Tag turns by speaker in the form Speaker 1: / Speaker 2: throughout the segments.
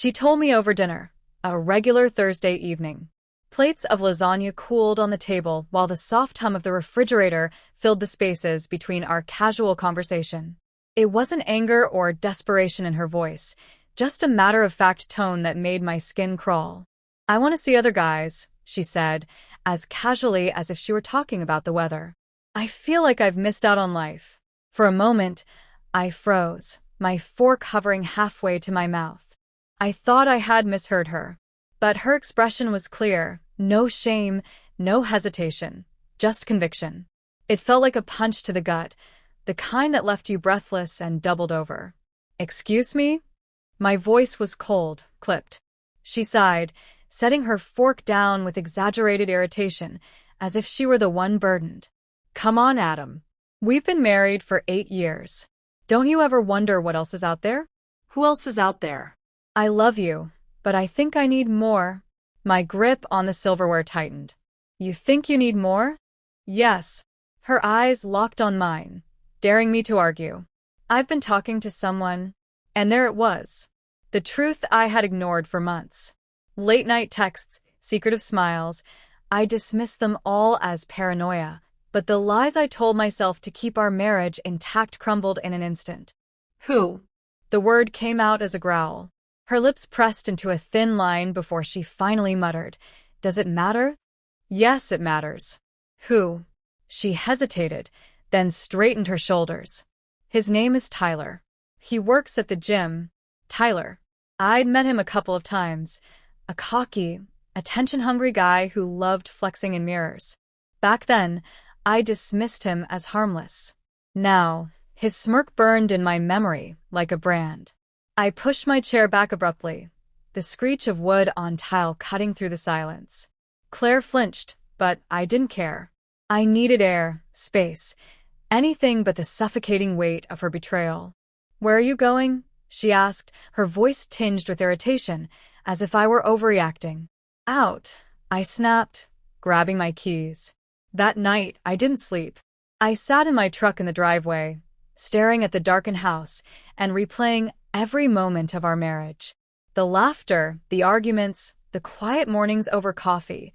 Speaker 1: She told me over dinner, a regular Thursday evening. Plates of lasagna cooled on the table while the soft hum of the refrigerator filled the spaces between our casual conversation. It wasn't anger or desperation in her voice, just a matter-of-fact tone that made my skin crawl. "I want to see other guys," she said, as casually as if she were talking about the weather. "I feel like I've missed out on life." For a moment, I froze, my fork hovering halfway to my mouth. I thought I had misheard her. But her expression was clear, no shame, no hesitation, just conviction. It felt like a punch to the gut, the kind that left you breathless and doubled over. "Excuse me?" My voice was cold, clipped. She sighed, setting her fork down with exaggerated irritation, as if she were the one burdened. "Come on, Adam. We've been married for 8 years. Don't you ever wonder what else is out there?"
Speaker 2: Who else is out there?
Speaker 1: "I love you, but I think I need more." My grip on the silverware tightened. "You think you need more?" "Yes." Her eyes locked on mine, daring me to argue. "I've been talking to someone," and there it was. The truth I had ignored for months. Late-night texts, secretive smiles. I dismissed them all as paranoia, but the lies I told myself to keep our marriage intact crumbled in an instant.
Speaker 2: Who?
Speaker 1: The word came out as a growl. Her lips pressed into a thin line before she finally muttered, "Does it matter?" "Yes, it matters." "Who?" She hesitated, then straightened her shoulders. "His name is Tyler. He works at the gym." Tyler. I'd met him a couple of times. A cocky, attention-hungry guy who loved flexing in mirrors. Back then, I dismissed him as harmless. Now, his smirk burned in my memory like a brand. I pushed my chair back abruptly, the screech of wood on tile cutting through the silence. Claire flinched, but I didn't care. I needed air, space, anything but the suffocating weight of her betrayal. "Where are you going?" she asked, her voice tinged with irritation, as if I were overreacting. "Out," I snapped, grabbing my keys. That night, I didn't sleep. I sat in my truck in the driveway, staring at the darkened house and replaying every moment of our marriage. The laughter, the arguments, the quiet mornings over coffee.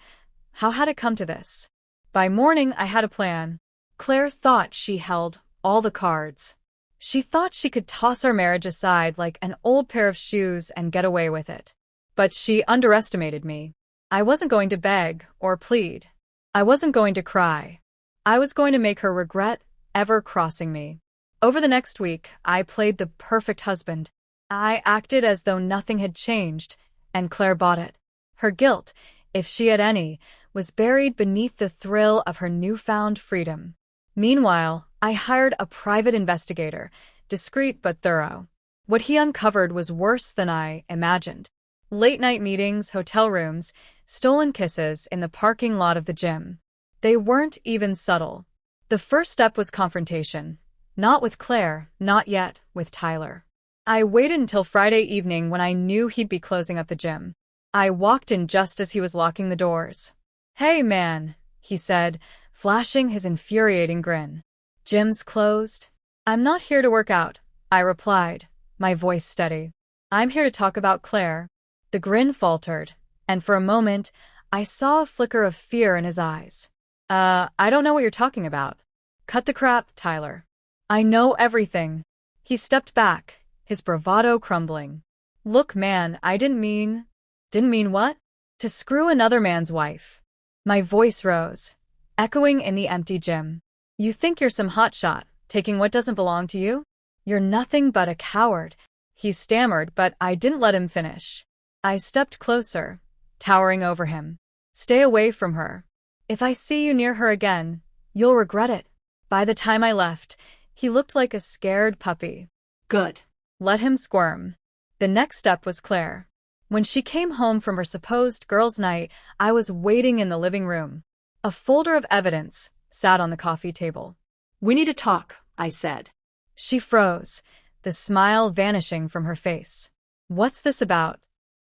Speaker 1: How had it come to this? By morning, I had a plan. Claire thought she held all the cards. She thought she could toss our marriage aside like an old pair of shoes and get away with it. But she underestimated me. I wasn't going to beg or plead. I wasn't going to cry. I was going to make her regret ever crossing me. Over the next week, I played the perfect husband. I acted as though nothing had changed, and Claire bought it. Her guilt, if she had any, was buried beneath the thrill of her newfound freedom. Meanwhile, I hired a private investigator, discreet but thorough. What he uncovered was worse than I imagined. Late-night meetings, hotel rooms, stolen kisses in the parking lot of the gym. They weren't even subtle. The first step was confrontation. Not with Claire, not yet with Tyler. I waited until Friday evening when I knew he'd be closing up the gym. I walked in just as he was locking the doors. "Hey, man," he said, flashing his infuriating grin. "Gym's closed?" "I'm not here to work out," I replied, my voice steady. "I'm here to talk about Claire." The grin faltered, and for a moment, I saw a flicker of fear in his eyes. I don't know what you're talking about." "Cut the crap, Tyler. I know everything." He stepped back, his bravado crumbling. "Look, man, I didn't mean..." "Didn't mean what?" "To screw another man's wife." My voice rose, echoing in the empty gym. "You think you're some hotshot, taking what doesn't belong to you? You're nothing but a coward," he stammered, but I didn't let him finish. I stepped closer, towering over him. "Stay away from her. If I see you near her again, you'll regret it." By the time I left, he looked like a scared puppy.
Speaker 2: Good.
Speaker 1: Let him squirm. The next step was Claire. When she came home from her supposed girls' night, I was waiting in the living room. A folder of evidence sat on the coffee table.
Speaker 2: "We need to talk," I said.
Speaker 1: She froze, the smile vanishing from her face. "What's this about?"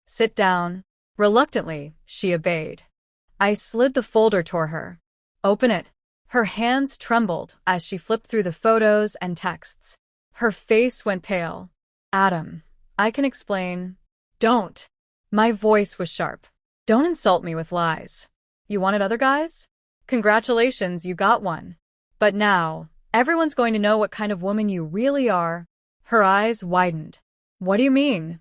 Speaker 1: "Sit down." Reluctantly, she obeyed. I slid the folder toward her. "Open it." Her hands trembled as she flipped through the photos and texts. Her face went pale. "Adam, I can explain."
Speaker 2: Don't.
Speaker 1: My voice was sharp. Don't insult me with lies. You wanted other guys? Congratulations, you got one. But now, everyone's going to know what kind of woman you really are. Her eyes widened. What do you mean?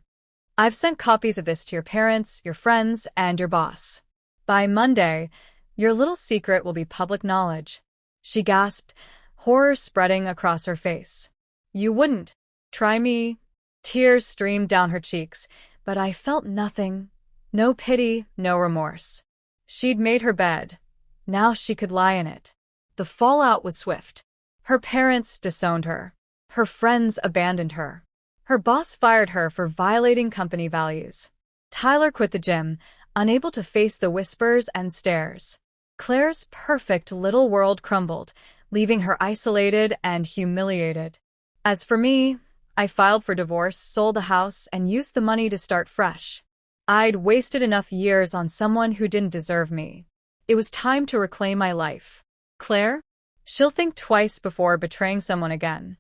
Speaker 1: I've sent copies of this to your parents, your friends, and your boss. By Monday, your little secret will be public knowledge. She gasped, horror spreading across her face. You wouldn't. Try me. Tears streamed down her cheeks, but I felt nothing. No pity, no remorse. She'd made her bed. Now she could lie in it. The fallout was swift. Her parents disowned her. Her friends abandoned her. Her boss fired her for violating company values. Tyler quit the gym, unable to face the whispers and stares. Claire's perfect little world crumbled, leaving her isolated and humiliated. As for me, I filed for divorce, sold the house, and used the money to start fresh. I'd wasted enough years on someone who didn't deserve me. It was time to reclaim my life. Claire? She'll think twice before betraying someone again.